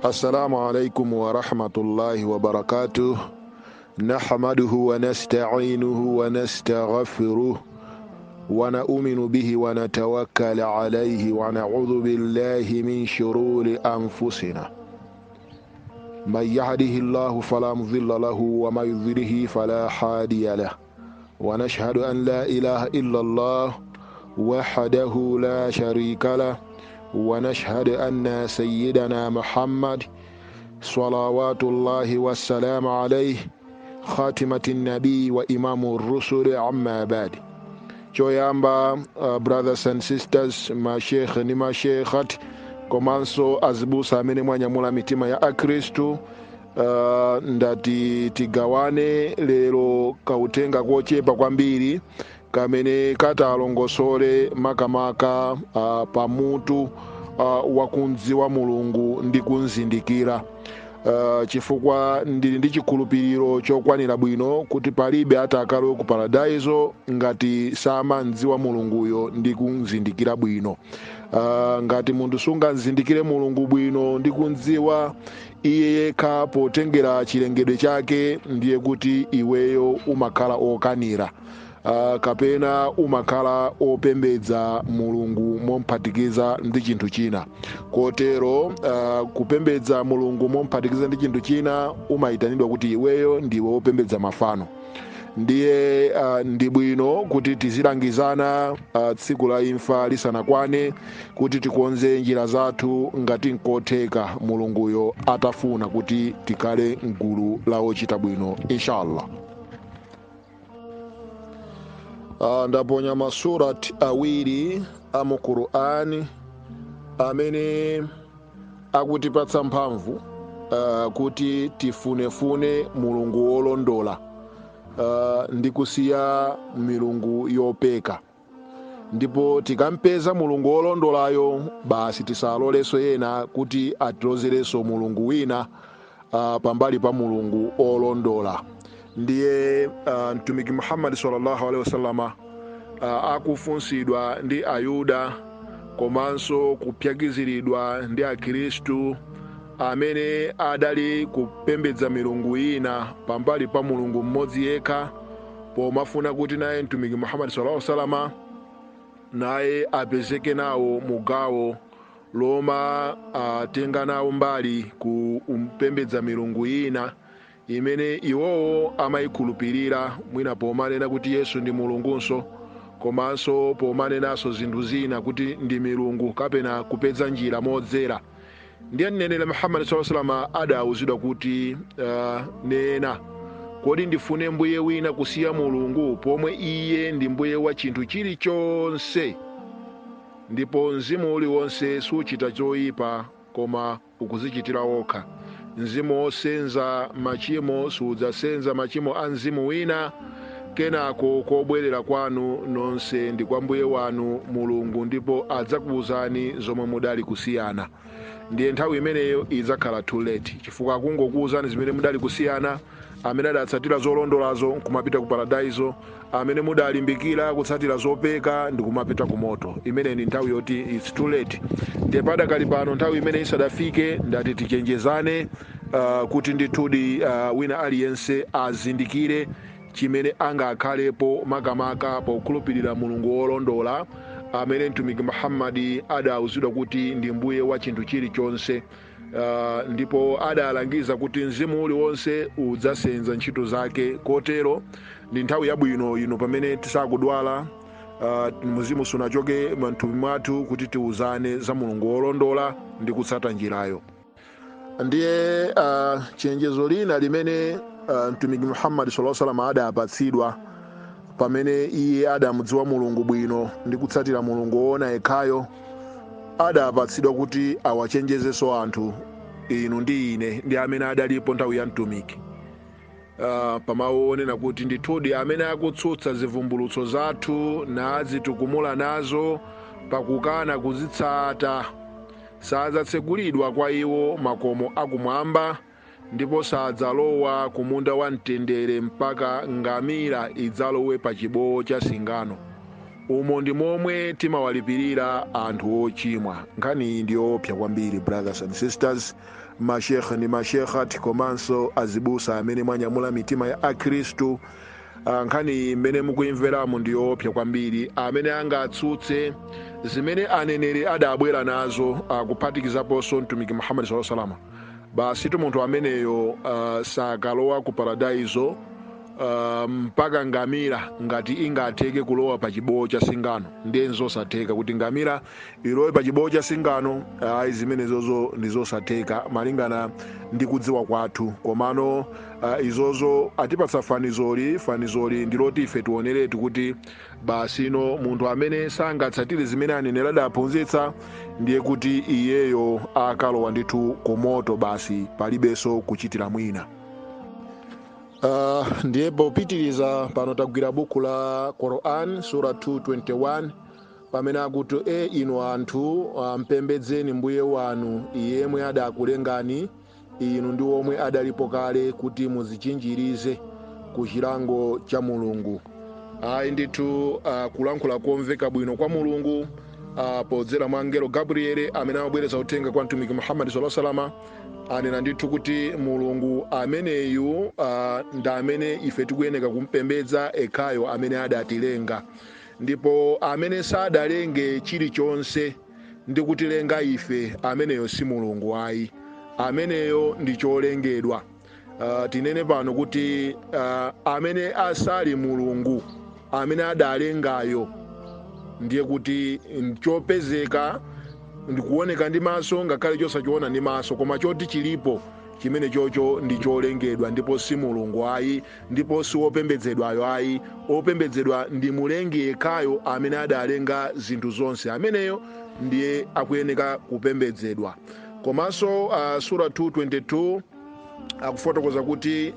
السلام عليكم ورحمة الله وبركاته. نحمده ونستعينه ونستغفره ونؤمن به ونتوكل عليه ونعوذ بالله من شرور أنفسنا. من يهده الله فلا مضل له ومن يضلل فلا هادي له. ونشهد أن لا إله إلا الله وحده لا شريك له. ونشهد أن سيدنا محمد صلوات الله والسلام عليه خاتمة النبي وإمام الرسل. عما بعد. Choyamba, brothers and sisters, mashekh ni mashekhat, komanso azibusa amene mwanyamula mitima ya akristu, ndati tigawane lero kautenga kochepa kwambiri kamene katalongosole makamaka pamutu wakundziwa mulungu ndi kunzindikira. Chifukwa ndili ndi chikhulupiriro chokwanira bwino kuti palibe atakalowe ku paradaizo ngati samandziwa mulunguyo ndi kunzindikira bwino. Ngati munthu sunganzindikire mulungu bwino ndi kundziwa iye yekha potengera chilengedwe chake, ndiye kuti iweyo umakhala okanira, kapena umakhala opembedza mulungu momphatikiza ndi chinthu china. Kotero kupembedza mulungu momphatikiza ndi chinthu china umayitanidwa kuti iweyo ndiwe opembedza mafano. Ndiye ndi bwino kuti tizilangizana tsiku la imfa lisanakwane, kuti tikonze njira zathu ngati nkotheka mulunguyo atafuna kuti tikale mgulu la ochita bwino inshallah. Ndaponya masurati awiri amu Qur'ani amene akutipatsa mphamvu kuti tifunefune mulungu wolondola ndi kusiya milungu yopeka. Ndipo tikampeza mulungu wolondolayo, basi tisaloleso yena kuti atilozereso mulungu wina pambali pa mulungu olondola. Ndiye mtumiki Muhammad sallallahu alaihi wasallama akufunsidwa ndi Ayuda komanso kupyakiziridwa ndi Akristu amene adali kupembedza milungu ina pambali pa mulungu mmodzi yekha, pomafuna kuti naye mtumiki Muhammad sallallahu alaihi wasallama naye apezeke nawo mugawo loma atenga nawo mbali kupembedza milungu ina imene iwowo amayikhulupirira, mwina pomanena kuti Yesu ndi mulungunso, komanso pomanenaso zinthu zina kuti ndi milungu kapena kupeza njira modzera. Ndiye mneneri Muhammad sallallahu alaihi wasallam adawuzidwa kuti nena, kodi ndifune mbuye wina kusiya mulungu pomwe iye ndi mbuye wa chinthu chilichonse? Ndipo mzimu uliwonse suchita choyipa koma ukuzichitira wokha. Mzimu osenza machimo sudzasenza machimo a mzimu wina. Kenako kobwerera kwanu nonse ndi kwa mbuye wanu mulungu, ndipo adzakuwuzani zomwe mudali kusiyana. Ndiye nthawi imeneyo idzakhala too late, chifukwa kungokuwuzani zimene mudali kusiyana. Amene adatsatira zolondolazo nkumapita ku paradaizo, amene mudalimbikira kutsatira zopeka ndi kumapita ku moto. Imene ni nthawi yoti it's too late. Ndiye padakali pano nthawi imene isadafike, ndati tichenjezane kuti ndithudi wina aliyense azindikire chimene angakhalepo makamaka pokhulupirira mulungu wolondola amene mtumiki Muhammad adawuzidwa kuti ndi mbuye wa chinthu chilichonse. Ndipo adalangiza kuti mzimu uliwonse udzasenza ntchito zake. Kotero ndi nthawi yabwino ino pamene tisakudwala, mzimu sunachoke mthupi mwathu, kuti tiwuzane za mulungu wolondola ndi kutsata njirayo. Ndiye chenjezo lina limene mtumiki Muhammad sallallahu alaihi wasallam adapatsidwa pamene iye adamudziwa mulungu bwino ndi kutsatira mulungu woona yekhayo, adapatsidwa kuti awachenjezeso anthu inu ndi ine ndi amene adalipo nthawi ya mtumiki. Pamaonena kuti ndithudi amene akutsutsa zivumbulutso zathu nazitukumula nazo pakukana kuzitsata, sadzatsekulidwa kwa iwo makomo akumwamba, ndipo sadzalowa ku munda wa mtendere mpaka ngamira idzalowe pa chibowo cha singano. umo ndi momwe timawalipirira anthu ochimwa. Nkhani iyi ndi yoopsa kwambiri, brothers and sisters, mashekhe ndi mashekhati komanso azibusa amene mwanyamula mitima ya akhristu. Nkhani iyi mmene mukuimveramo ndi yoopsa kwambiri. Amene angatsutse zimene aneneri adabwera nazo kuphatikizaponso mtumiki Muhammad sallallahu alaihi wasallam, basi munthu ameneyo sakalowa ku paradaizo mpaka ngamira ngati ingatheke kulowa pa chibowo cha singano. Ndiye nzosatheka kuti ngamira ilowe pa chibowo cha singano. Zimenezozo ndizosatheka malingana ndi kudziwa kwathu. Komano izozo atipatsa fanizoli ndiloti ife tioneretu kuti basino munthu amene sangatsatire zimene aneneri adaphunzitsa ndiye kuti iyeyo akalowa ndithu kumoto, basi palibenso kuchitira mwina. Ndiye popitiriza pano tagwira buku la Quran sura 2:21 pamene akuti inu anthu mpembedzeni mbuye wanu yemwe adakulengani inu ndi omwe adalipo kale kuti muzichinjirize ku chilango cha Mulungu. Ndithu kulankhula komveka bwino kwa Mulungu podzera mwa angelo Gabriel amene amabweretsa uthenga kwa mtumiki Muhammad sallallahu alaihi wasallam. Anena ndithu kuti Mulungu ameneyu ndi amene ife tikuyeneka kumpembedza ekhayo amene adatilenga, ndipo amene sadalenge chilichonse ndi kutilenga ife ameneyo si Mulungu ayi, ameneyo ndi cholengedwa. Tinene pano kuti amene asali Mulungu amene adalengayo ndiye kuti chopezeka ndikuoneka ndi maso ngakhale chosachiona ndi maso, koma choti chilipo chimene chocho ndi cholengedwa, ndipo si Mulungu ayi, ndipo si opembedzedwayo ayi. Opembedzedwa ndi Mulengi yekhayo amene adalenga zinthu zonse, ameneyo ndiye akuyeneka kupembedzedwa. Komanso sura 2:22 akufotokoza kuti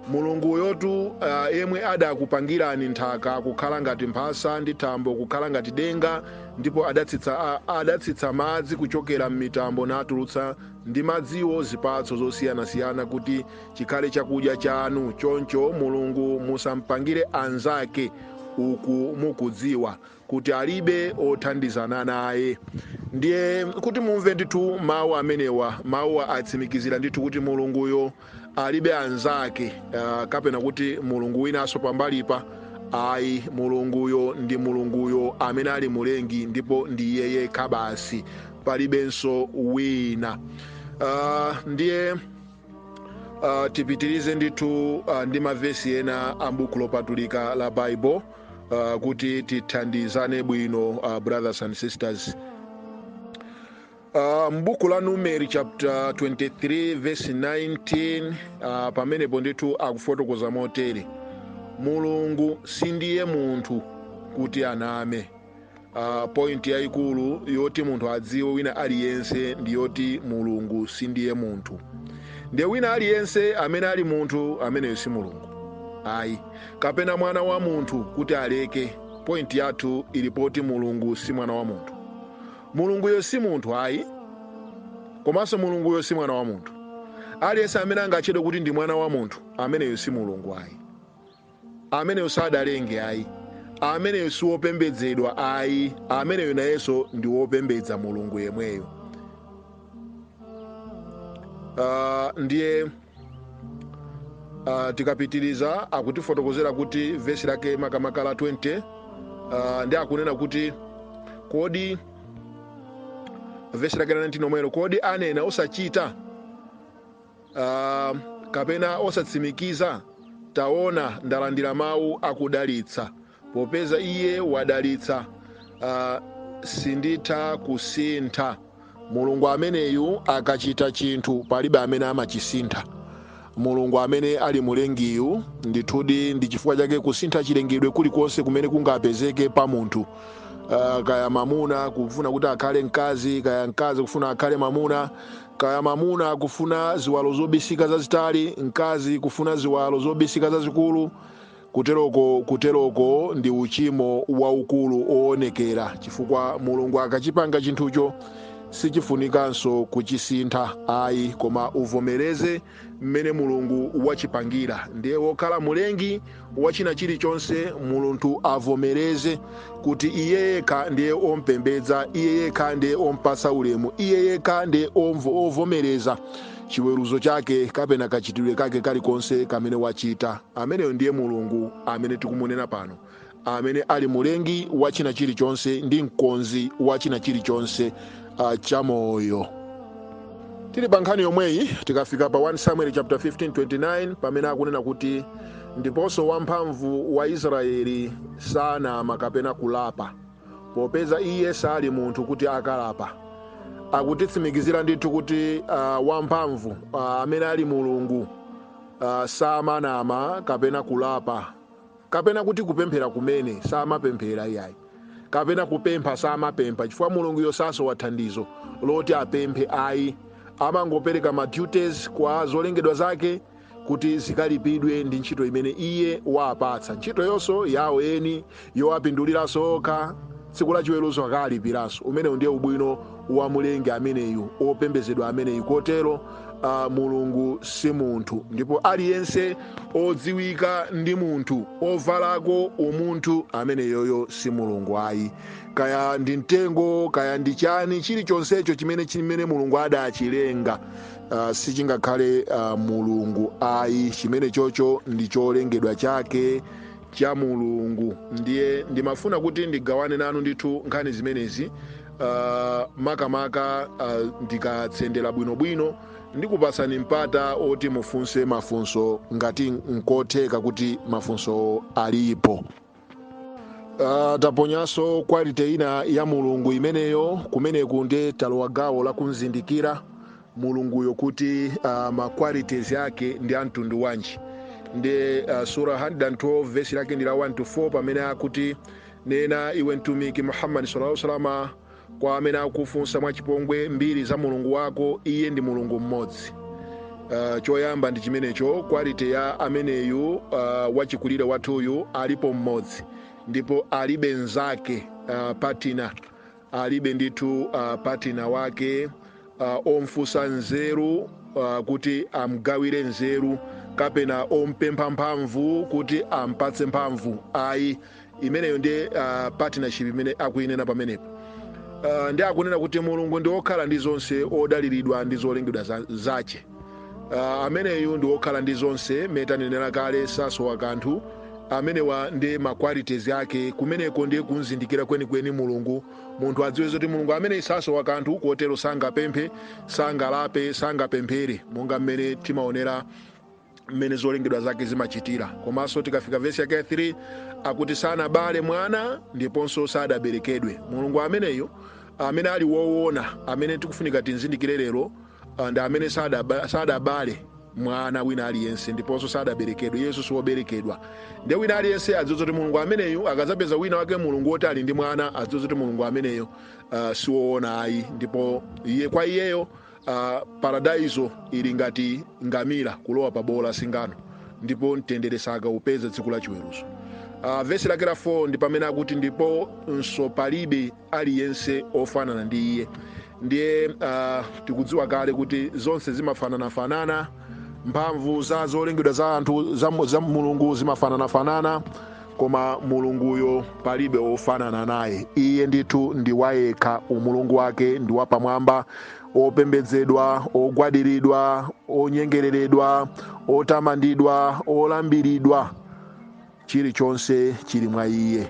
Mulungu yotu yemwe adakupangirani nthaka kukhala ngati mphasa ndi thambo kukhala ngati denga, ndipo adatsitsa madzi kuchokera m'mitambo natulutsa ndi madziwo zipatso zosiyanasiyana kuti chikhale chakudya chanu. Choncho Mulungu musampangire anzake uku mukudziwa kuti alibe othandizana naye. Ndiye kuti mumve ndithu mawu amenewa, mawu atsimikizira ndithu kuti Mulunguyo alibe anzake kapena kuti Mulungu winanso pambalipa ayi. Mulunguyo ndi Mulunguyo amene ali mulengi, ndipo ndi iye yekha basi, palibenso wina. Ndiye tipitirize ndithu ndi mavesi ena ambuku lopatulika la Bible kuti tithandizane bwino, brothers and sisters. Mbuku la Numeri chapter 23 verse 19 pamenepo ndithu akufotokoza motere: Mulungu sindiye munthu kuti aname. Point yayikulu yoti munthu adziwe wina aliyense ndi yoti Mulungu sindiye munthu. Ndiye wina aliyense amene ali munthu ameneyo si Mulungu ayi, kapena mwana wa munthu kuti aleke. Point yathu ilipoti Mulungu si mwana wa munthu. Mulunguyo si munthu ayi, komanso Mulunguyo si mwana wa munthu. Aliyense amene angatchedwe kuti ndi mwana wa munthu ameneyo si Mulungu ayi, ameneyo sadalenge ayi, ameneyo si wopembedzedwa ayi, ameneyo nayenso ndi wopembedza Mulungu yemweyo. Ndiye tikapitiriza akutifotokozera kuti vesi lake makamaka la 20 ndi akunena kuti kodi vesi lake la 19 omwelo, kodi anena osachita kapena osatsimikiza? Taona ndalandira mawu akudalitsa, popeza iye wadalitsa sinditha kusintha. Mulungu ameneyu akachita chinthu palibe amene amachisintha. Mulungu amene ali mulengiyu ndithudi ndi chifukwa chake kusintha chilengedwe kulikonse kumene kungapezeke pa munthu. Kaya mamuna kufuna kuti akhale mkazi, kaya mkazi kufuna akhale mamuna, kaya mamuna kufuna ziwalo zobisika zazitali, mkazi kufuna ziwalo zobisika zazikulu. Kuteroko ndi uchimo waukulu oonekera, chifukwa Mulungu akachipanga chinthucho sichifunikanso kuchisintha ayi, koma uvomereze mmene mulungu wachipangira. Ndiye wokhala mulengi wachina chilichonse munthu avomereze kuti iye yekha ndiye ompembedza, iye yekha ndiye ompatsa ulemu, iye yekha ndiye ovomereza chiweruzo chake kapena kachitidwe kake kalikonse kamene wachita. Ameneyo ndiye mulungu amene tikumunena pano, amene ali mulengi wachina chilichonse ndi mkonzi wachina chilichonse chamoyo. Tili pa nkhani yomweyi tikafika pa 1 Samuel chapter 15:29 pamene akunena kuti ndiponso wamphamvu wa Israeli sanama kapena kulapa, popeza iye sali munthu kuti akalapa. Akutitsimikizira ndithu kuti wamphamvu amene ali mulungu samanama kapena kulapa, kapena kuti kupemphera kumene samapemphera iyayi, kapena kupempha samapempha, chifukwa mulungu yosaso wathandizo loti apemphe ayi. Amangopereka ma duties kwa zolengedwa zake kuti zikalipidwe ndi ntchito imene iye wapatsa. Ntchito yonso yawo eni yowapinduliranso okha, tsiku la chiweruzo akalipiranso. Umenewu ndiye ubwino wa mulengi ameneyu, opembedzedwa ameneyu. Kotero mulungu si munthu, ndipo aliyense odziwika ndi munthu, ovalako umunthu, ameneyoyo si mulungu ayi. Kaya ndi mtengo, kaya ndi chani, chilichonsecho chimene mulungu adachilenga sichingakhale mulungu ayi. Chimene chocho ndi cholengedwa chake cha mulungu. Ndiye ndimafuna kuti ndigawane nanu ndithu nkhani zimenezi makamaka ndikatsendera bwinobwino, ndikupasani mpata oti mufunse mafunso ngati nkotheka kuti mafunso alipo. Taponyanso quality ina ya mulungu imeneyo, kumeneku ndiye talowa gawo la kumzindikira mulunguyo kuti ma qualities yake ndi amtundu wanji. Ndi sura 112 verse lake ndi la 1-4 pamene akuti, nena iwe mtumiki Muhammad sallallahu alaihi wasallam kwa amene akufunsa mwachipongwe mbiri za mulungu wako, iye ndi mulungu mmodzi. Choyamba ndi chimenecho, quality ya ameneyu wachikulire wathuyu alipo mmodzi, ndipo alibe nzake patina, alibe ndithu patina wake omfunsa nzeru kuti amgawire nzeru, kapena ompempha mphamvu kuti ampatse mphamvu ayi. Imeneyo ndiye partnership imene akuyinena pamenepo. Ndi akunena kuti mulungu ndi okhala ndi zonse, odaliridwa ndi zolengedwa zache. Ameneyu ndi okhala ndi zonse, metanenera kale sasowa kanthu. Amenewa ndi ma qualities yake, kumeneko ndiye kunzindikira kwenikweni mulungu. Munthu adziwe zoti mulungu amene sasowa kanthu, kotero sangapemphe, sangalape, sangapemphere, monga mmene timaonera mmene zolengedwa zake zimachitira. Komanso tikafika verse yake 3 akuti sanabale mwana ndiponso sadaberekedwe. Mulungu ameneyo amene ali woona, amene tikufunika tinzindikire lero, ndi amene sadabale mwana wina aliyense ndiponso sadaberekedwe. Yesu siwoberekedwa. Ndiye wina aliyense adziwe kuti mulungu ameneyo akazapeza wina wake mulungu woti ali ndi mwana, adziwe kuti mulungu ameneyo siwoona ayi. Ndipo iye kwa iyeyo paradaiso ili ngati ngamira kulowa pa bola singano, ndipo mtendere sakaupeza tsiku la chiweruzo. Verse lake la 4 ndi pamene akuti, ndipo nso palibe aliyense ofanana ndi iye. Ndiye tikudziwa kale kuti zonse zimafanana, mphamvu za zolengedwa za anthu za mulungu zimafanana, koma mulunguyo palibe ofanana naye. Iye ndithu ndi wayekha, umulungu wake ndi wapamwamba, opembedzedwa, ogwadiridwa, onyengereredwa, otamandidwa, olambiridwa, chilichonse chili mwa iye.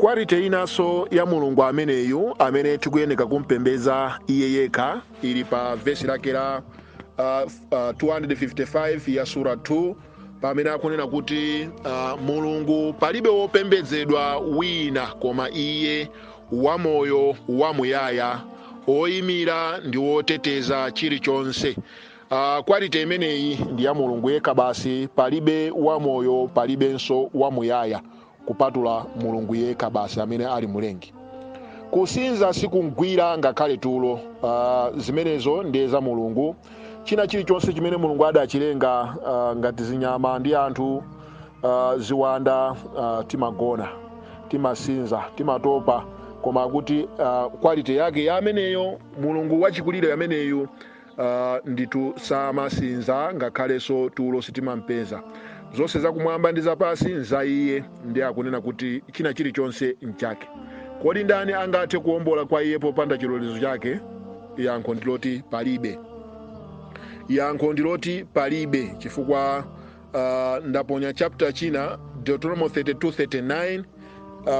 Quality inaso ya mulungu ameneyu amene tikuyeneka kumpembeza iye yekha ili pa verse lake la 255 ya sura 2 pamene akunena kuti mulungu palibe wopembedzedwa wina koma iye, wamoyo wamuyaya, oyimira ndi woteteza chilichonse. Quality imeneyi ndi ya mulungu yekha basi, palibe wamoyo, palibenso wamuyaya kupatula mulungu yekha basi amene ali mulengi. Kusinza sikungwira ngakhale tulo, zimenezo ndiye za mulungu. China chilichonse chimene mulungu adachilenga, ngati zinyama ndi anthu, ziwanda, timagona, timasinza, timatopa, koma kuti quality yake ya ameneyo mulungu wachikulire ameneyu nditu samasinza ngakhalenso tulo sitimampeza. Zonse zakumwamba ndi zapansi nza iye, ndi akunena kuti china chilichonse nchake. Kodi ndani angathe kuwombola kwa iye popanda chilolezo chake? Yankho ndiloti palibe. Yankho ndiloti palibe, chifukwa ndaponya chapter china Deuteronomy 32:39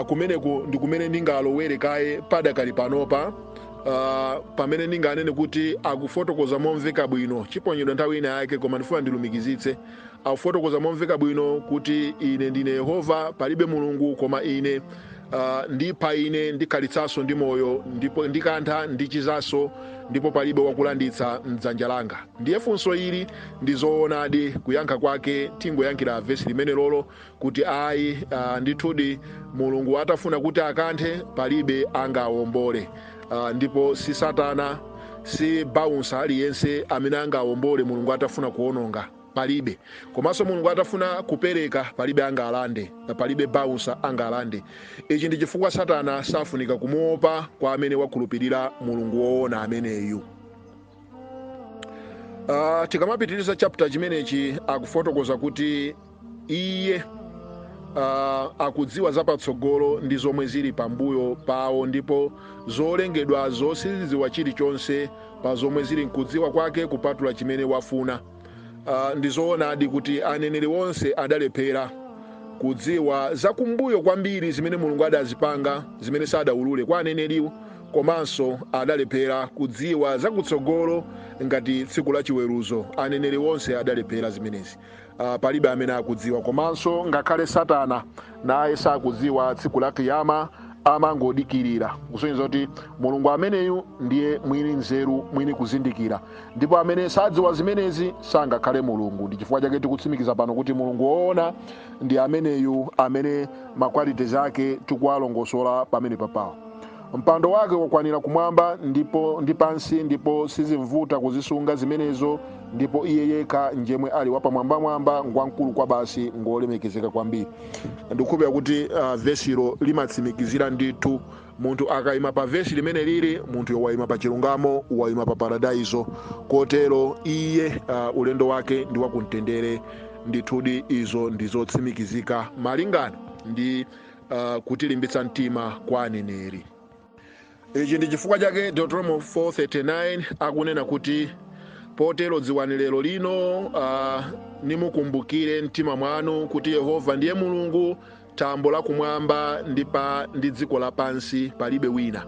kumeneku ndi kumene ndingalowere kaye padakali panopa. Pamene ndinganene kuti akufotokoza momveka bwino, chiponyedwa nthawi ina yake koma ndifuna ndilumikizitse. Akufotokoza momveka bwino kuti ine ndine Yehova, palibe mulungu koma ine, ndipha ine, ndikhalitsanso ndi moyo, ndipo ndikantha ndichizanso, ndipo palibe wakulanditsa mdzanja langa. Ndiye funso ili ndi zoonadi kuyankha kwake tingoyankhira vesi limene lolo kuti ayi, ndithudi mulungu atafuna kuti akanthe palibe angawombole. Ndipo si Satana, si bouncer aliyense amene angawombole mulungu atafuna kuononga, palibe. Komanso mulungu atafuna kupereka palibe angalande, palibe bouncer angalande. Ichi ndi chifukwa Satana safunika kumuopa kwa amene wakhulupirira mulungu woona ameneyu. Tikamapitiriza chapter chimenechi akufotokoza kuti iye akudziwa zapatsogolo ndi zomwe zili pambuyo pawo, ndipo zolengedwazo sizidziwa chilichonse pa zomwe zili mkudziwa kwake kupatula chimene wafuna. Ndi zoonadi kuti aneneri onse adalephera kudziwa zakumbuyo kwambiri zimene mulungu adazipanga, zimene sadawulule kwa aneneriwo, komanso adalephera kudziwa zakutsogolo ngati tsiku la chiweruzo. Aneneri onse adalephera zimenezi. Palibe amene akudziwa, komanso ngakhale Satana naye sakudziwa tsiku la kiyama, amangodikirira. Kusonyeza kuti mulungu ameneyu ndiye mwini nzeru, mwini kuzindikira, ndipo amene sadziwa zimenezi sangakhale mulungu. Ndi chifukwa chake tikutsimikiza pano kuti mulungu woona ndi ameneyu amene makwalite ake tikuwalongosola pamene papawo. Mpando wake wakwanira kumwamba ndipo ndi pansi, ndipo sizimvuta kuzisunga zimenezo, ndipo iye yekha njemwe ali wapamwambamwamba, ngwamkulu kwa basi, ngolemekezeka kwambiri. Ndikukhulupirira kuti vesilo limatsimikizira ndithu munthu akayima pa vesi limene lili, munthu wayima pa chilungamo, wayima pa paradaiso. Kotero iye ulendo wake ndi wakumtendere. Ndithudi izo ndizotsimikizika malingana ndi kutilimbitsa mtima kwa aneneri. Ichi ndi chifukwa chake Deuteronomy 4:39 akunena kuti potero dziwani lero lino, nimukumbukire mtima mwanu kuti Yehova ndiye Mulungu, thambo la kumwamba ndi dziko lapansi, palibe wina.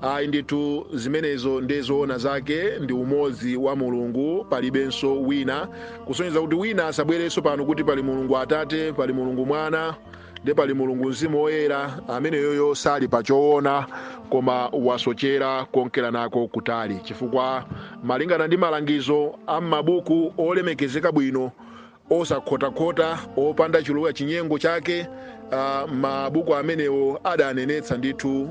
Ayi ndithu zimenezo ndezoona zake, ndi umodzi wa mulungu, palibenso wina. Kusonyeza kuti wina asabwerenso pano kuti pali mulungu Atate, pali mulungu Mwana, ndi pali mulungu Mzimu Woyera, amene yoyo sali pachoona koma wasochera konkera nako kutali. Chifukwa malingana ndi malangizo am'mabuku olemekezeka bwino, osakhotakhota, opanda chiluwa chinyengo chake, mabuku amenewo adanenetsa ndithu.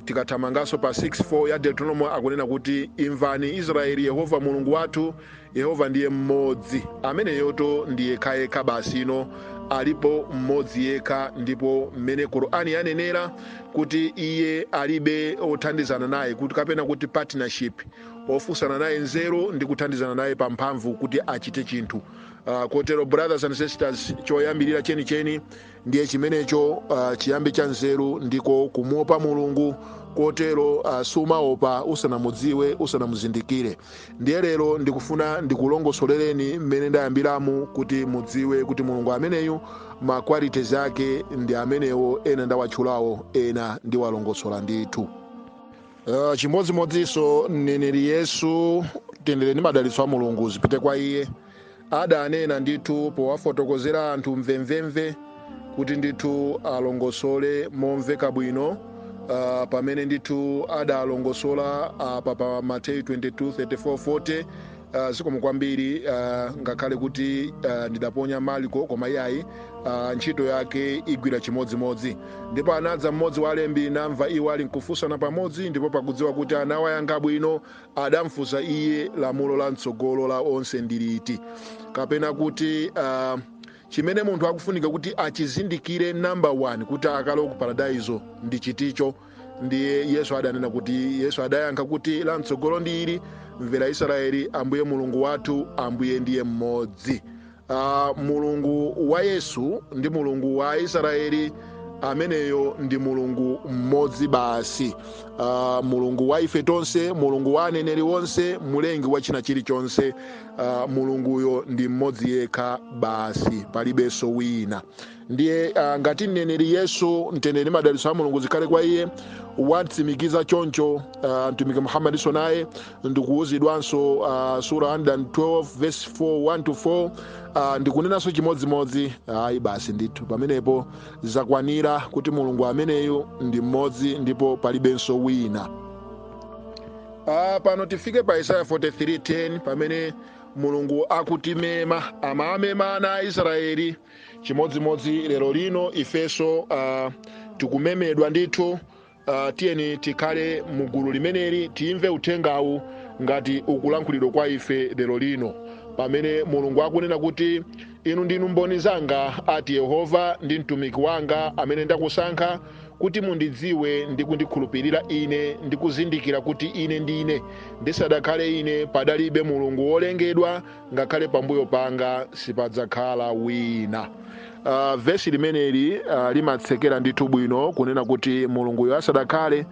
Tikathamanganso pa 6:4 ya Deuteronomy akunena kuti imvani Israeli, Yehova mulungu wathu, Yehova ndiye mmodzi, amene yoto ndiye yekha basino, alipo mmodzi yekha. Ndipo mmene Qur'ani yanenera kuti iye alibe othandizana naye, kuti kapena kuti partnership, ofusana naye nzeru ndi kuthandizana naye pamphamvu kuti achite chinthu. Kotero brothers and sisters, choyambirira chenicheni ndiye chimenecho, chiyambi cha nzeru ndiko kumuopa mulungu. Kotero sumaopa usanamudziwe, usanamuzindikire. Ndiye lero ndikufuna ndikulongosolereni mmene ndayambiramu kuti mudziwe kuti mulungu ameneyu makwalite ake ndi amenewo, ena ndawatchulawo, ena ndiwalongosola ndithu. Chimodzimodzinso mneneri Yesu, tendere ndi madalitso a mulungu zipite kwa iye, adanena ndithu powafotokozera anthu mvemvemve kuti ndithu alongosole momveka bwino. Pamene ndithu adalongosola pa Mateyu 22:34-40, zikomo kwambiri, ngakhale kuti ndidaponya Marko, koma iyayi ntchito yake igwira chimodzimodzi. Ndipo anadza mmodzi wa alembi namva iwo ali nkufunsana pamodzi, ndipo pakudziwa kuti anawayankha bwino, adamfunsa iye lamulo la mtsogolo la onse ndi liti, kapena kuti chimene munthu akufunika kuti achizindikire number 1 kuti akalowe ku paradizo ndi chiticho. Ndiye Yesu adanena kuti, Yesu adayankha kuti lamtsogolo ndi ili, mvera Israeli, Ambuye Mulungu wathu, Ambuye ndiye mmodzi. Mulungu wa Yesu ndi Mulungu wa Israeli, ameneyo ndi Mulungu mmodzi basi. Mulungu wa ife tonse, Mulungu wa aneneri wonse, mulengi wa china chilichonse, mulunguyo ndi mmodzi yekha basi, palibenso wina. Ndiye ngati mneneri Yesu, mtendere madalitso a Mulungu zikhale kwa iye, watsimikiza choncho mtumiki Muhammad naye ndikuwuzidwanso sura 112 verse 1-4 ndikunenanso chimodzimodzi. Ayi basi ndithu pamenepo zakwanira kuti Mulungu ameneyo ndi mmodzi ndipo palibenso wina. Pano tifike pa Isaiah 43:10 pamene Mulungu akutimema, amamema ana a Israeli chimodzimodzi. Lero lino ifeso tikumemedwa ndithu. Tiyeni tikhale mugulu limeneli, timve uthengawu ngati ukulankhulidwa kwa ife lero lino, pamene Mulungu akunena kuti inu ndinu mboni zanga, ati Yehova, ndi mtumiki wanga amene ndakusankha kuti mundidziwe ndi kundikhulupirira ine, ndi kuzindikira kuti ine ndine. Ndisadakhale ine padalibe mulungu wolengedwa, ngakhale pambuyo panga sipadzakhala wina. Vesi limeneli limatsekera ndithu bwino kunena kuti mulunguyo asadakhale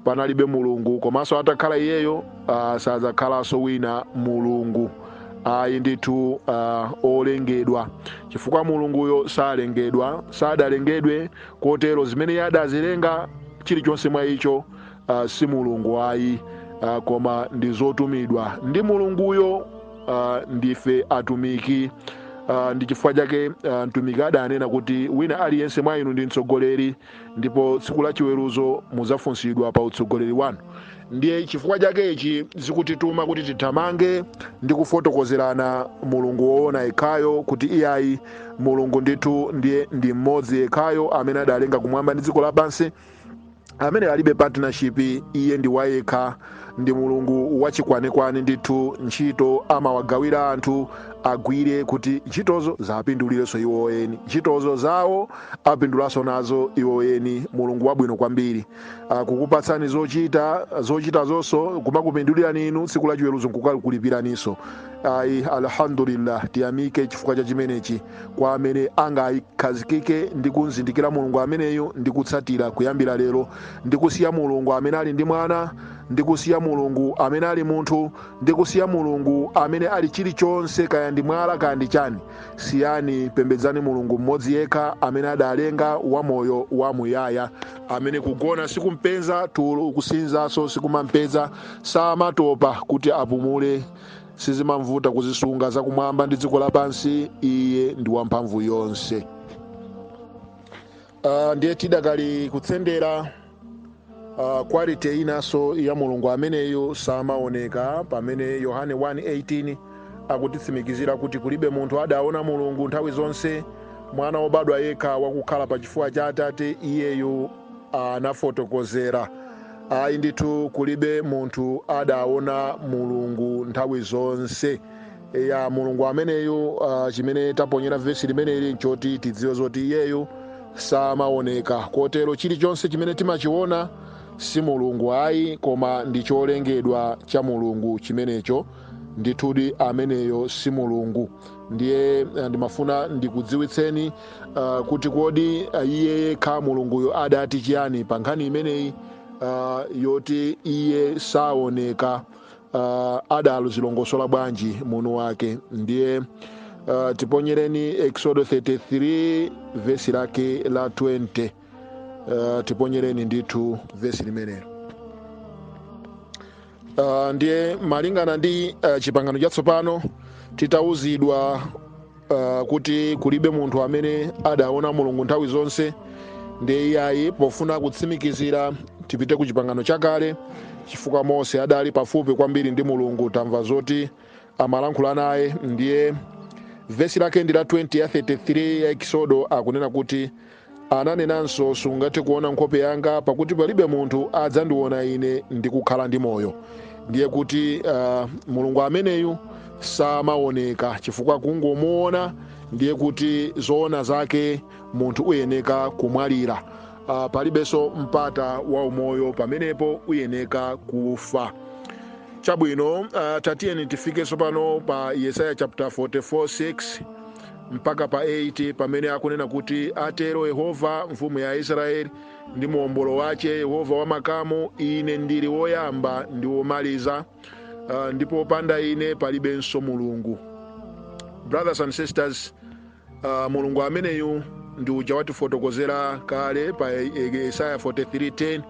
panalibe mulungu, komanso atakhala iyeyo sadzakhalanso wina mulungu. Ayi ndithu olengedwa, chifukwa mulunguyo salengedwa, sadalengedwe, kotero zimene adazilenga chilichonse mwa icho si mulungu ayi, koma ndi zotumidwa ndi mulunguyo. Ndife atumiki. Ndi chifukwa chake mtumiki adanena kuti wina aliyense mwa inu ndi mtsogoleri, ndipo tsiku la chiweruzo muzafunsidwa pa utsogoleri wanu. Ndiye chifukwa chake ichi zikutituma kuti tithamange ndi kufotokozerana mulungu woona yekhayo, kuti iyayi mulungu ndithu ndiye ndi mmodzi yekhayo amene adalenga kumwamba ndi dziko lapansi, amene alibe partnership, iye ndi wayekha, ndi mulungu wachikwanekwane ndithu. Ntchito amawagawira anthu agwire kuti ntchitozo zapindulirenso iwo eni, ntchitozo zawo apindulanso nazo iwo eni. Mulungu wabwino kwambiri, kukupatsani zochita zonso, kumakupindulirani inu, tsiku la chiweruzo nkukulipiraninso. Ayi alhamdulillah, tiyamike chifukwa cha chimenechi kwa amene angayikhazikike ndi kunzindikira mulungu ameneyo ndi kutsatira kuyambira lero, ndi kusiya mulungu amene ali ndi mwana, ndi kusiya mulungu amene ali munthu, ndi kusiya mulungu amene ali chilichonse, kaya ndi mwala kaya ndi chani. Siyani, pembedzani mulungu mmodzi yekha amene adalenga wamoyo wamuyaya, amene kugona sikumpeza, tulo kusinzaso sikumampeza, samatopa kuti apumule, sizimamvuta kuzisunga zakumwamba ndi dziko lapansi. Iye ndi wamphamvu yonse. Ndiye tidakali kutsendera quality inaso ya mulungu ameneyo samaoneka, pamene Yohane 1:18 akutitsimikizira kuti kulibe munthu adaona mulungu nthawi zonse, mwana wobadwa yekha wakukhala pa chifuwa cha Atate, iyeyo anafotokozera. Ayi ndithu kulibe munthu adaona mulungu nthawi zonse. Ya mulungu ameneyo chimene taponyera vesi limeneli nchoti tidziwe zoti iyeyo samaoneka, kotero chilichonse chimene timachiona si mulungu ayi, koma ndi cholengedwa cha mulungu chimenecho. Ndithudi ameneyo si mulungu. Ndiye ndimafuna ndikudziwitseni kuti kodi iye yekha mulunguyo adati chiyani pa nkhani imeneyi yoti iye saoneka. Adaluzilongosola bwanji muno wake. Ndiye tiponyereni Exodo 33 vesi lake la 20. Tiponyereni ndithu vesi limenelo. Ndiye malingana ndi chipangano chatsopano titauzidwa kuti kulibe munthu amene adaona mulungu nthawi zonse. Ndiye iyayi pofuna kutsimikizira tipite ku chipangano chakale, chifukwa Mose adali pafupi kwambiri ndi mulungu, tamva zoti amalankhula naye. Ndiye vesi lake ndi la 20 ya 33 ya Exodo akunena kuti ananenanso sungathe kuona nkhope yanga, pakuti palibe munthu adzandiona ine ndi kukhala ndi moyo. Ndiye kuti mulungu ameneyu samaoneka, chifukwa kungomuona ndiye kuti zoona zake munthu uyeneka kumwalira. Palibenso mpata wa umoyo, pamenepo uyeneka kufa. Chabwino, tatiyeni tifikeso pano pa Yesaya chapter 44:6 mpaka pa 8, pamene akunena kuti atero Yehova mfumu ya Israeli ndi muombolo wace, Yehova wa makamu, ine ndili woyamba ndi womaliza, ndipo panda ine palibenso mulungu. Brothers and sisters, mulungu ameneyu ndi uja watifotokozera kale pa Yesaya 43:10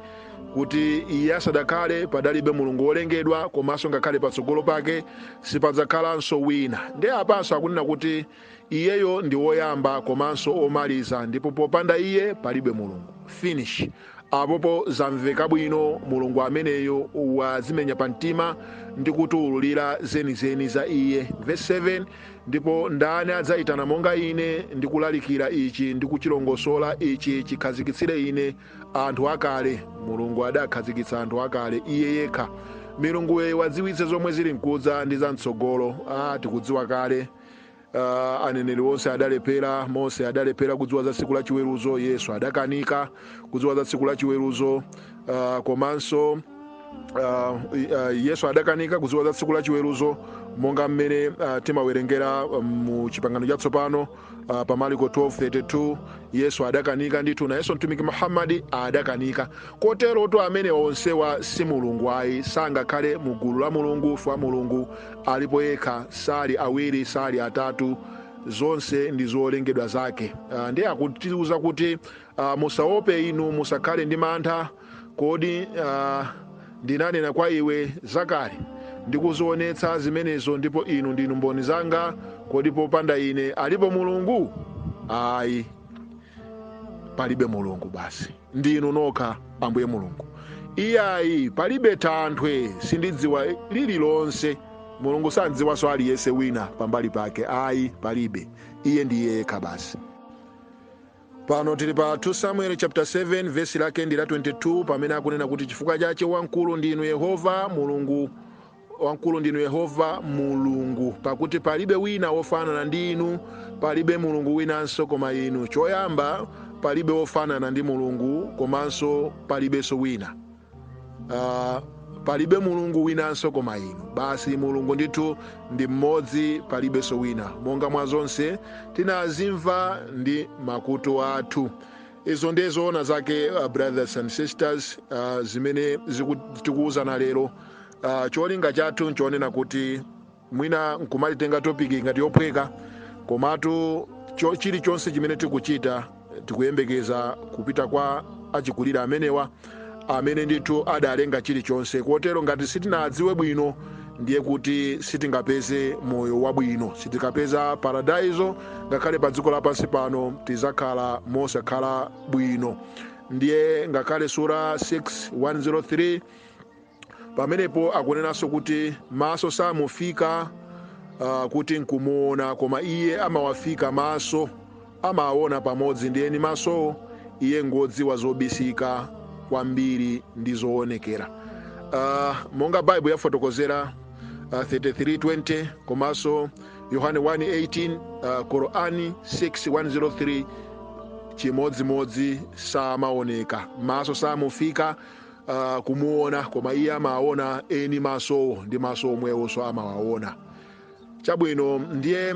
kuti iye asadakale padalibe mulungu wolengedwa, komanso ngakhale patsogolo pake sipadzakhalanso wina. Ndiye apanso akunena kuti iyeyo ndi woyamba komanso omaliza, ndipo popanda iye palibe mulungu. Finish. Apopo zamveka bwino mulungu ameneyo wazimenya pa mtima ndi kutiwululira zenizeni za iye. Verse 7, ndipo ndani adzayitana monga ine ndi kulalikira ichi ndi kuchilongosola ichi, chikhazikitsire ine anthu akale. Mulungu adakhazikitsa anthu akale iye yekha. Milunguyi wadziwitse zomwe zili mkudza ndi za mtsogolo. Tikudziwa kale. Aneneri onse adalephera. Mose adalephera kudziwa za tsiku la chiweruzo, Yesu adakanika kudziwa za tsiku la chiweruzo, komanso Yesu adakanika kudziwa za tsiku la chiweruzo, monga mmene timawerengera mu chipangano chatsopano pa Marko 12:32. Yesu adakanika ndithu, nayenso mtumiki Muhammadi adakanika. Kotero to amene onsewa si mulungu ayi, sangakhale mu gulu la mulungu, fa mulungu alipo yekha, sali awiri, sali atatu, zonse ndi zolengedwa zake. Ndiye akutiuza kuti musaope inu, musakhale ndi mantha. Kodi ndinanena kwa iwe zakale, ndikuzionetsa zimenezo, ndipo inu ndinu mboni zanga. Kodi popanda ine alipo mulungu? Ayi, palibe mulungu. Basi ndinu nokha Ambuye Mulungu. Iyayi, palibe tanthwe, sindidziwa lililonse. Mulungu sandziwanso aliyense wina pambali pake. Ayi, palibe. Iye ndiye yekha basi. Pano tili pa 2 Samuel chapter 7 verse lake ndi la 22, pamene akunena kuti chifukwa chache wankulu ndinu Yehova Mulungu, wankulu ndinu Yehova Mulungu, pakuti palibe wina wofanana ndi inu, palibe mulungu winanso koma inu. Choyamba, palibe wofanana ndi mulungu, komanso palibenso wina. Palibe mulungu winanso koma inu. Basi mulungu ndithu ndi mmodzi, palibenso wina. Monga mwa zonse tinazimva ndi makutu athu. Izo ndizoona zake, brothers and sisters, zimene tikuwuzana lero. Cholinga chathu nchonena kuti mwina nkumalitenga topiki ngati yophweka, komatu chilichonse chimene tikuchita tikuyembekeza kupita kwa achikulira amenewa amene ndithu adalenga chilichonse. Kotero ngati sitinadziwe bwino, ndiye kuti sitingapeze moyo wabwino, sitikapeza paradaizo, ngakhale pa dziko lapansi pano tizakhala mosakhala bwino. Ndiye ngakhale sura 6:103 pamenepo akunenanso kuti maso samufika kuti nkumuona, koma iye amawafika maso, amaona pamodzi ndi eni maso. Iye ngodziwa zobisika kwambiri ndi zoonekera. Monga Bible yafotokozera 33:20, komanso Yohane 1:18, Korani 6:103, chimodzimodzi samaoneka, maso samufika kumuona, koma iye amaona eni maso, ndi maso omwewonso amawaona. Chabwino, ndiye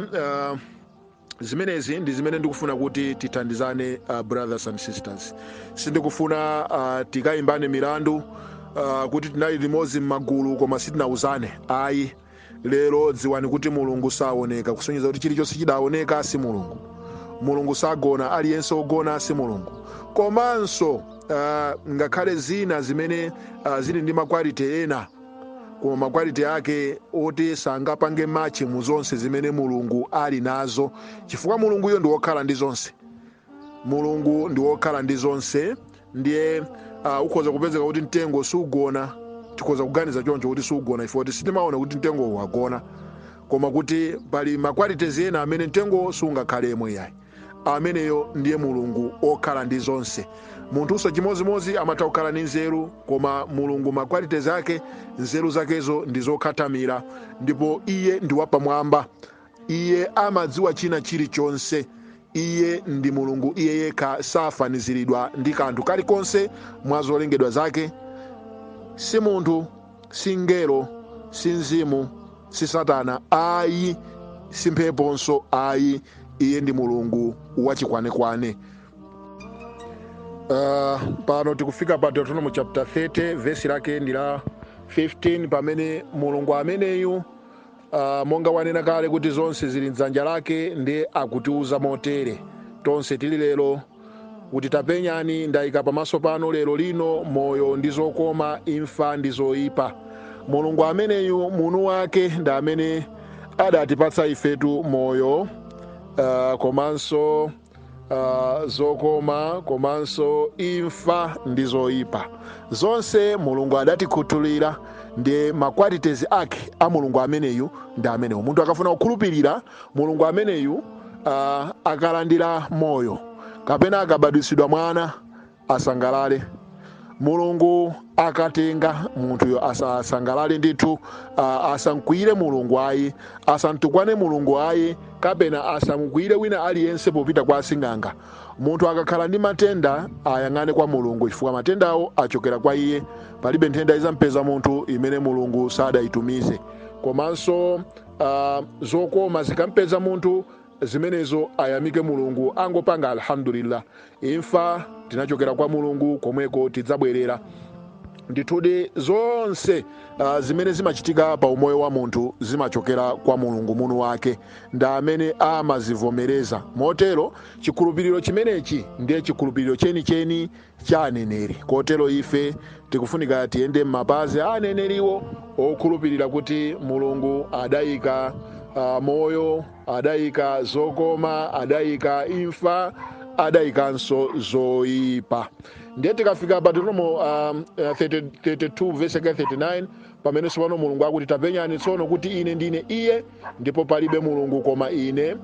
zimenezi ndi zimene ndikufuna kuti tithandizane, brothers and sisters. Sindikufuna tikayimbane milandu kuti tinali limodzi m'magulu koma sitinawuzane. Ayi, lero dziwani kuti mulungu saoneka, kusonyeza kuti chilichonse chidaoneka si mulungu. Mulungu sagona, aliyense ogona si mulungu. Komanso ngakhale zina zimene zili ndi makwaliti ena, koma makwaliti ake oti sangapange machi mu zonse zimene mulungu ali nazo, chifukwa mulunguyo ndi wokhala ndi zonse. Mulungu ndi wokhala ndi zonse. Ndiye ukhoza kupezeka kuti mtengo sugona, tikhoza kuganiza choncho kuti sugona, ifo kuti sitimaona kuti mtengo wagona, koma kuti pali makwaliti ena amene mtengo sungakhalemo. Yayi, ameneyo ndiye mulungu okhala ndi zonse. Munthuso chimozimozi amatha kukhala ndi nzeru, koma mulungu makwaliti zake, nzeru zakezo ndi zokhatamira, ndipo iye ndi wapamwamba. iye amadziwa china chilichonse. Iye ndi mulungu, iye yekha safaniziridwa ndi kanthu kalikonse mwa zolengedwa zake. Si munthu, si ngelo, si mzimu, si satana, ayi, si mpheponso, ayi. Iye ndi mulungu wachikwanekwane. Pano tikufika pa Deuteronomy chapter 30 verse lake ndi la 15, pamene mulungu ameneyu monga wanena kale kuti zonse zili mdzanja lake, ndi akutiuza motere tonse tili lero kuti tapenyani ndayika pamaso pano lero lino moyo ndi zokoma, imfa ndi zoyipa. Mulungu ameneyu mwini wake ndi amene adatipatsa ifetu moyo, komanso zokoma, komanso imfa ndi zoyipa. Zonse mulungu adatikhuthulira, ndi makwalities ake a mulungu ameneyu ndi ameneyu. Munthu akafuna kukhulupirira mulungu ameneyu, akalandira moyo kapena akabadwisidwa mwana, asangalale. Mulungu akatenga munthuyo asangalale ndithu, asankwire mulungu ayi, asantukwane mulungu ayi, kapena asamukwire wina aliyense popita kwa asing'anga. Munthu akakhala ndi matenda ayang'ane kwa mulungu, chifukwa matendawo achokera kwa iye. Palibe nthenda izampeza munthu imene mulungu sadayitumize. Komanso zokoma zikampeza munthu, zimenezo ayamike mulungu, angopanga alhamdulillah. Imfa tinachokera kwa mulungu, komweko tidzabwerera. Ndithudi zonse zimene zimachitika pa umoyo wa munthu zimachokera kwa mulungu mwini wake, ndi amene amazivomereza. Motero chikhulupiriro chimenechi ndiye chikhulupiriro chenicheni cha aneneri. Kotero ife tikufunika tiyende m'mapazi a aneneriwo okhulupirira kuti mulungu adayika moyo, adayika zokoma, adayika imfa, adayikanso zoyipa. Ndiye tikafika pa Deuteronomy 32 verse 39, pamene sipano mulungu akuti tapenyani tsono kuti ine ndine iye ndipo palibe mulungu koma ine.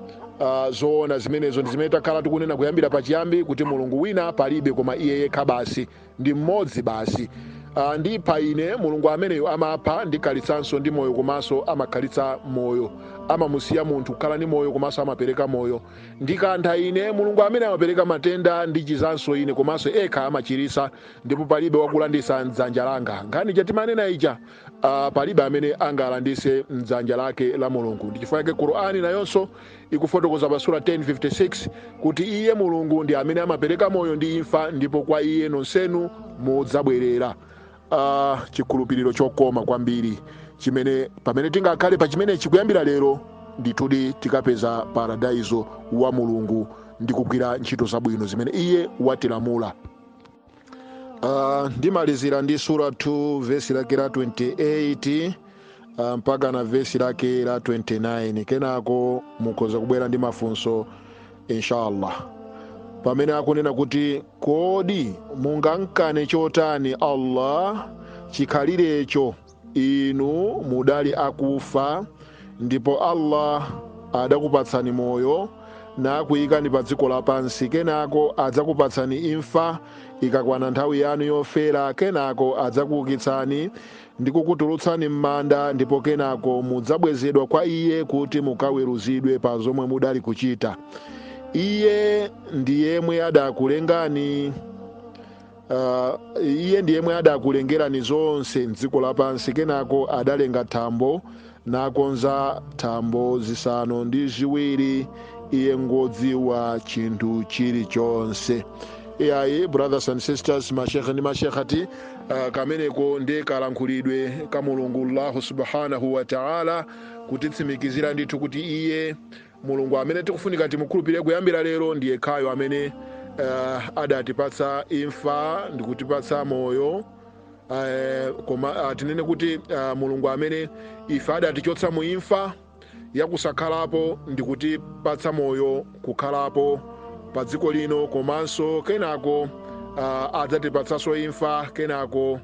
Zoona zimenezo ndi zimene takhala tikunena kuyambira pachiyambi, kuti mulungu wina palibe koma iye yekha basi, ndi mmodzi basi. Ndi pa ine mulungu ameneyo amapha ndi khalitsanso ndi moyo, komanso amakhalitsa moyo, amamusiya munthu kukhala ndi moyo, komanso amapereka moyo. Ndikantha ine mulungu amene amapereka matenda ndi chizanso ine, komanso ekha amachiritsa, ndipo palibe wakulandisa mdzanja langa. Nkhani chatimanena ija, palibe amene angalandise mdzanja lake la mulungu. Ndi chifukwa chake Qur'ani nayonso ikufotokoza pa sura 10:56 kuti iye mulungu ndi amene amapereka moyo ndi imfa, ndipo kwa iye nonsenu mudzabwerera. Chikhulupiriro chokoma kwambiri chimene pamene tingakhale pa chimenechi kuyambira lero, ndithudi tikapeza paradaizo wa mulungu ndi kugwira ntchito zabwino zimene iye watilamula. Ndimalizira ndi sura 2 verse lake la 28 mpaka na verse lake la 29. Kenako mukhoza kubwera ndi mafunso inshallah. Pamene akunena kuti kodi mungankane chotani Allah chikhalirecho inu mudali akufa, ndipo Allah adakupatsani moyo nakuyikani pa dziko lapansi, kenako adzakupatsani imfa ikakwana nthawi yanu yofera, kenako adzakuukitsani ndi kukutulutsani m'manda, ndipo kenako mudzabwezedwa kwa iye kuti mukaweruzidwe pa zomwe mudali kuchita. Iye ndiyemwe adakulengani, iye ndiyemwe adakulengerani zonse mdziko lapansi, kenako adalenga thambo nakonza thambo zisanu ndi ziwiri, iye ngodziwa chinthu chilichonse. Iyayi brothers and sisters, mashekhe ndi mashekhati, kameneko ndi kalankhulidwe ka mulungu Allahu subhanahu wa ta'ala kutitsimikizira ndithu kuti iye mulungu amene tikufunika timukhulupirire kuyambira lero ndiye khayo amene adatipatsa imfa ndi kutipatsa moyo. Koma tinene kuti mulungu amene ife adatichotsa mu imfa yakusakhalapo ndi kutipatsa moyo kukhalapo pa dziko lino, komanso kenako adzatipatsanso imfa, kenako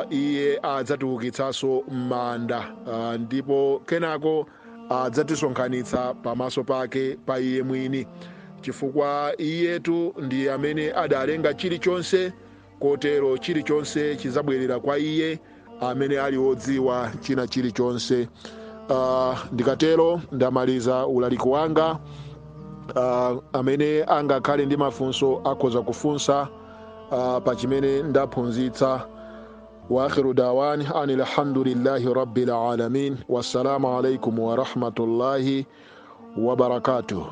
iye adzatiukitsanso m'manda, ndipo kenako adzatisonkhanitsa pamaso pake pa iye mwini, chifukwa iyetu ndi amene adalenga chilichonse. Kotero chilichonse chizabwerera kwa iye amene ali wodziwa china chilichonse. Ndikatero ndamaliza ulaliki wanga. Amene angakhale ndi mafunso akhoza kufunsa pa chimene ndaphunzitsa. Wa akhiru dawani anil hamdulillahi rabbil alamin. Wassalamu alaikum wa rahmatullahi wa barakatuh.